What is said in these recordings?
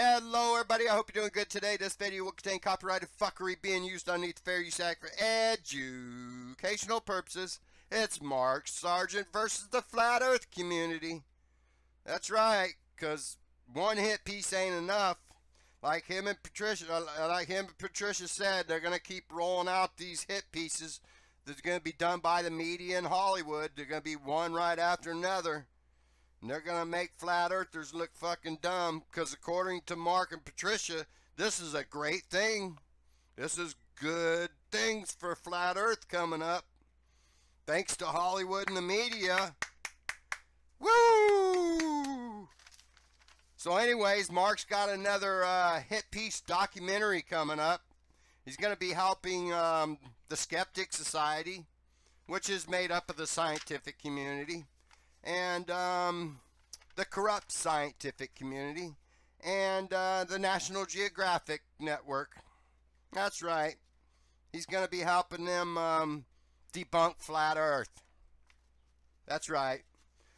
Hello everybody, I hope you're doing good today. This video will contain copyrighted fuckery being used underneath the Fair Use Act for educational purposes. It's Mark Sargent versus the Flat Earth community. That's right, because one hit piece ain't enough. Like him and Patricia said, they're going to keep rolling out these hit pieces that's going to be done by the media in Hollywood. They're going to be one right after another. And they're going to make flat earthers look fucking dumb because according to Mark and Patricia, this is a great thing. This is good things for flat earth coming up. Thanks to Hollywood and the media. Woo! So anyways, Mark's got another hit piece documentary coming up. He's going to be helping the Skeptic Society, which is made up of the scientific community, and the corrupt scientific community, and the National Geographic network. That's right. He's going to be helping them debunk flat earth. That's right.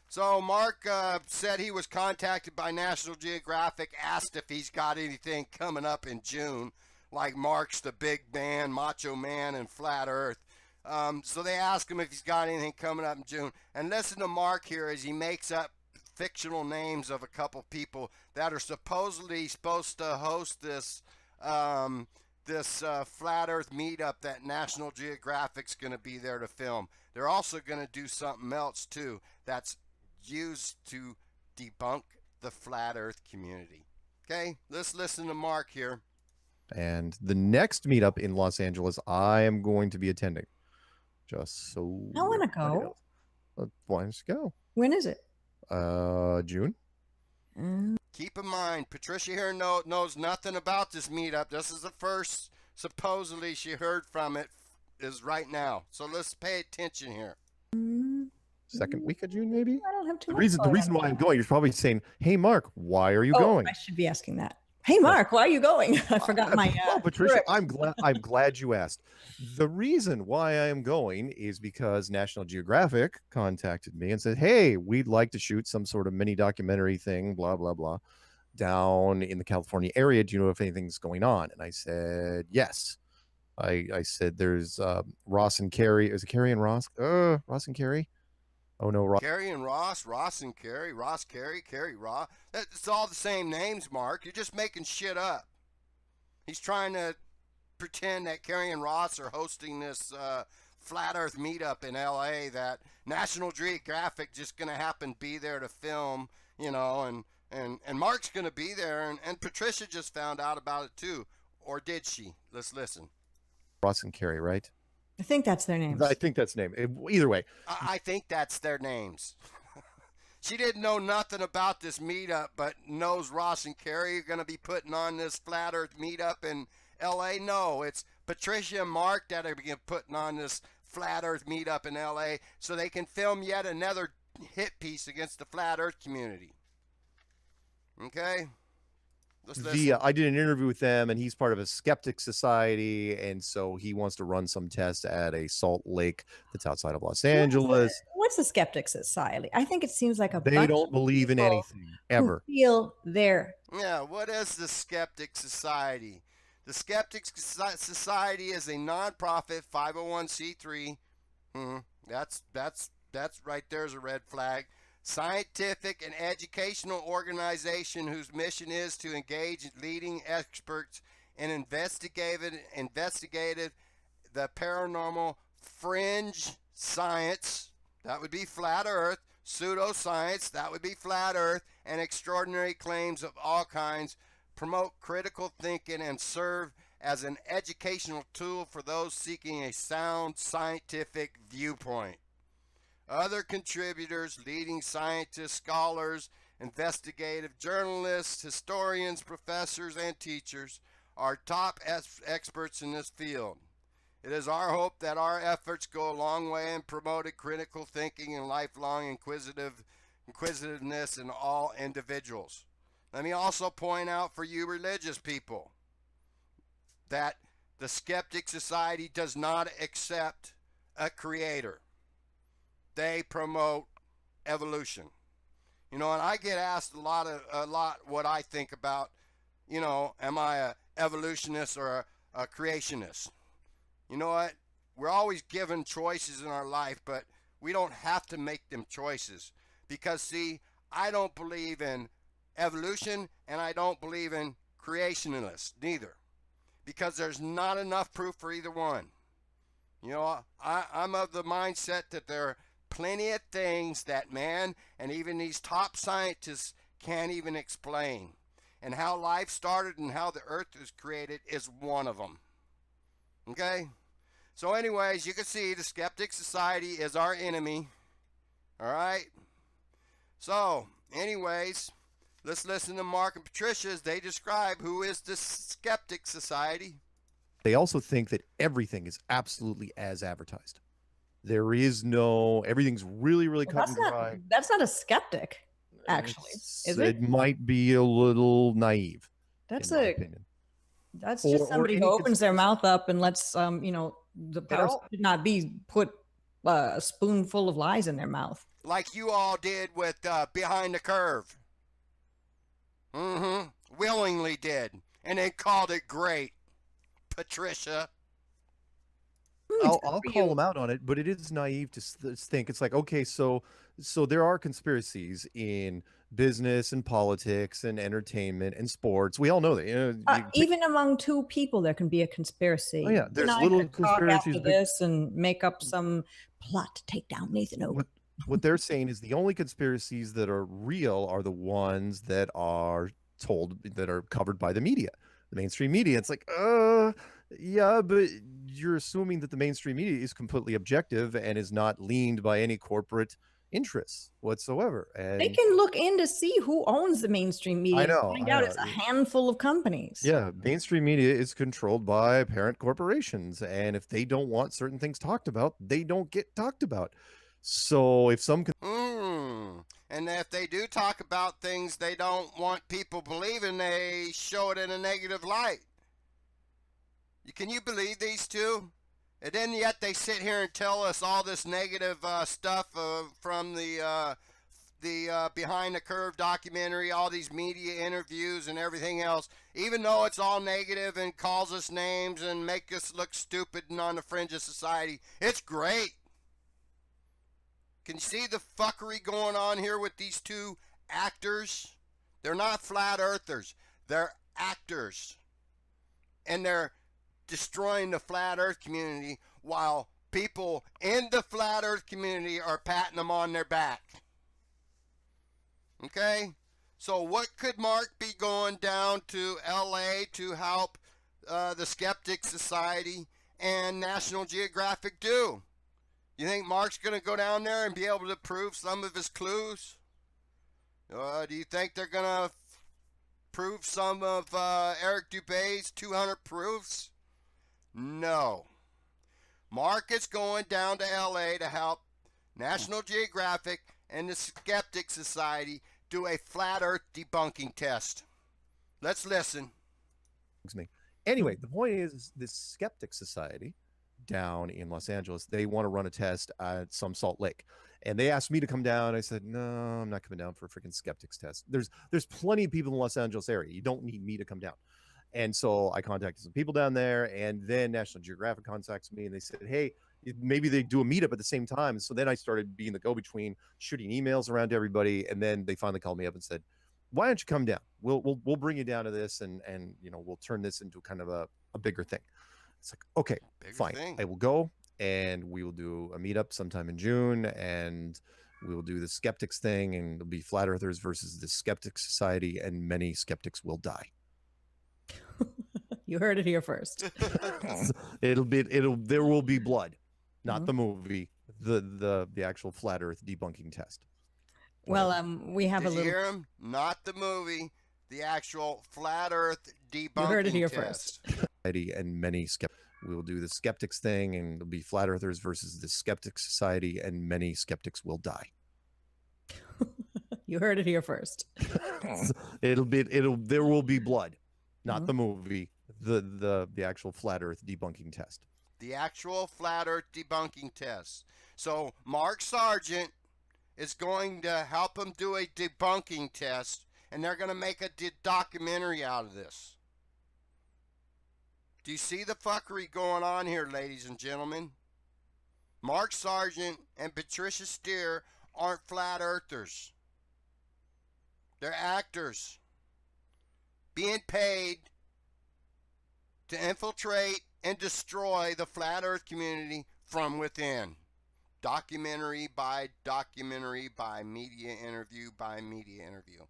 So Mark said he was contacted by National Geographic, asked if he's got anything coming up in June, like Mark's the big man, macho man, and flat earth. So they asked him if he's got anything coming up in June. And listen to Mark here as he makes up fictional names of a couple people that are supposedly supposed to host this flat earth meetup that National Geographic's going to be there to film. They're also going to do something else too that's used to debunk the flat earth community. Okay, let's listen to Mark here. And the next meetup in Los Angeles, I am going to be attending. Just so I want to go. Why don't you go? When is it? June. Keep in mind, Patricia here knows nothing about this meetup. This is the first supposedly she heard from it is right now. So let's pay attention here. Second week of June, maybe. I don't have too The much. reason why I'm going, you're probably saying, "Hey, Mark, why are you going?" I should be asking that. Hey, Mark, why are you going? I forgot my. Well, Patricia, I'm glad you asked. The reason why I am going is because National Geographic contacted me and said, "Hey, we'd like to shoot some sort of mini documentary thing, blah blah blah, down in the California area. Do you know if anything's going on?" And I said, "Yes." I said, "There's Ross and Carrie. Is it Carrie and Ross? Ross and Carrie." Oh no, Ross. Carrie and Ross, Ross and Carrie, Ross, Carrie, Carrie, Ross. It's all the same names, Mark. You're just making shit up. He's trying to pretend that Carrie and Ross are hosting this flat earth meetup in LA that National Geographic just going to happen to be there to film, you know, and Mark's going to be there, and Patricia just found out about it too. Or did she? Let's listen. Ross and Carrie, right? I think that's their names. I think that's name. Either way. I think that's their names. She didn't know nothing about this meetup, but knows Ross and Carrie are going to be putting on this flat earth meetup in LA. No, it's Patricia and Mark that are putting on this flat earth meetup in LA so they can film yet another hit piece against the flat earth community. Okay? I did an interview with them, and he's part of a Skeptic Society, and so he wants to run some tests at a salt lake that's outside of Los Angeles. What's the Skeptic Society? I think it seems like they don't believe in anything ever. Feel there. Yeah, what is the Skeptic Society? The Skeptic Society is a nonprofit 501c3. That's right there's a red flag. Scientific and educational organization whose mission is to engage leading experts in investigative the paranormal, fringe science, that would be flat earth, pseudoscience, that would be flat earth, and extraordinary claims of all kinds, promote critical thinking, and serve as an educational tool for those seeking a sound scientific viewpoint. Other contributors, leading scientists, scholars, investigative journalists, historians, professors, and teachers are top experts in this field. It is our hope that our efforts go a long way in promoting critical thinking and lifelong inquisitiveness in all individuals. Let me also point out for you religious people that the Skeptic Society does not accept a creator. They promote evolution. You know, and I get asked a lot what I think about you know, am I a evolutionist or a creationist? You know what? We're always given choices in our life, but we don't have to make them choices. Because, see, I don't believe in evolution and I don't believe in creationists, neither. Because there's not enough proof for either one. You know, I'm of the mindset that there are plenty of things that man and even these top scientists can't even explain. And how life started and how the earth was created is one of them. Okay? So anyways, you can see the Skeptic Society is our enemy. All right? So, anyways, let's listen to Mark and Patricia as they describe who is the Skeptic Society. They also think that everything is absolutely as advertised. There is no, everything's really, really cut and dry. That's not a skeptic, actually, is it? It might be a little naive. That's in my opinion. That's just somebody who opens their mouth up and lets you know, the person should not be put a spoonful of lies in their mouth. Like you all did with Behind the Curve. Willingly did. And they called it great. Patricia. I'll call them out on it, but it is naive to think it's like, okay, so there are conspiracies in business and politics and entertainment and sports. We all know that. You know, even among two people, there can be a conspiracy. Oh yeah, there's little conspiracies. After this and make up some plot to take down Nathan Oak. What they're saying is the only conspiracies that are real are the ones that are told, that are covered by the media, the mainstream media. It's like, yeah, but you're assuming that the mainstream media is completely objective and is not leaned by any corporate interests whatsoever. And they can look in to see who owns the mainstream media. I know. Find out it's a handful of companies. Yeah, mainstream media is controlled by parent corporations, and if they don't want certain things talked about, they don't get talked about. So if some and if they do talk about things they don't want people believing, they show it in a negative light. Can you believe these two? And then yet they sit here and tell us all this negative stuff from the Behind the Curve documentary, all these media interviews and everything else, even though it's all negative and calls us names and make us look stupid and on the fringe of society. It's great. Can you see the fuckery going on here with these two actors? They're not flat earthers. They're actors. And they're destroying the flat earth community while people in the flat earth community are patting them on their back. Okay? So what could Mark be going down to LA to help the Skeptic Society and National Geographic do? You think Mark's going to go down there and be able to prove some of his clues? Do you think they're going to prove some of Eric Dubé's 200 proofs? No. Mark is going down to LA to help National Geographic and the Skeptic Society do a flat earth debunking test. Let's listen. Anyway, the point is this Skeptic Society down in Los Angeles, they want to run a test at some Salt Lake. And they asked me to come down. I said, no, I'm not coming down for a freaking skeptics test. There's plenty of people in the Los Angeles area. You don't need me to come down. And so I contacted some people down there, and then National Geographic contacts me and they said, hey, maybe they do a meetup at the same time. And so then I started being the go-between, shooting emails around to everybody. And then they finally called me up and said, why don't you come down? We'll bring you down to this, and you know, we'll turn this into kind of a bigger thing. It's like, okay, fine. I will go, and we will do a meetup sometime in June, and we will do the skeptics thing, and it'll be flat earthers versus the Skeptic Society, and many skeptics will die. You heard it here first. There will be blood, not the movie, the actual flat earth debunking test. Well, we have Did a you little. hear him? Not the movie, the actual flat earth debunking You heard it here test. first. And many we will do the skeptics thing, and it'll be flat earthers versus the Skeptic Society, and many skeptics will die. You heard it here first. There will be blood, not the movie, the actual flat earth debunking test. The actual flat earth debunking test. So Mark Sargent is going to help him do a debunking test, and they're going to make a documentary out of this. Do you see the fuckery going on here, ladies and gentlemen? Mark Sargent and Patricia Steer aren't flat earthers. They're actors being paid to infiltrate and destroy the flat earth community from within. Documentary by documentary by media interview by media interview.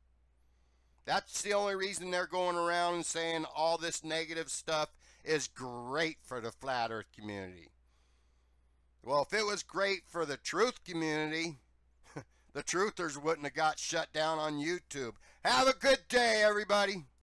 That's the only reason they're going around and saying all this negative stuff is great for the flat earth community. Well, if it was great for the truth community, the truthers wouldn't have got shut down on YouTube. Have a good day, everybody.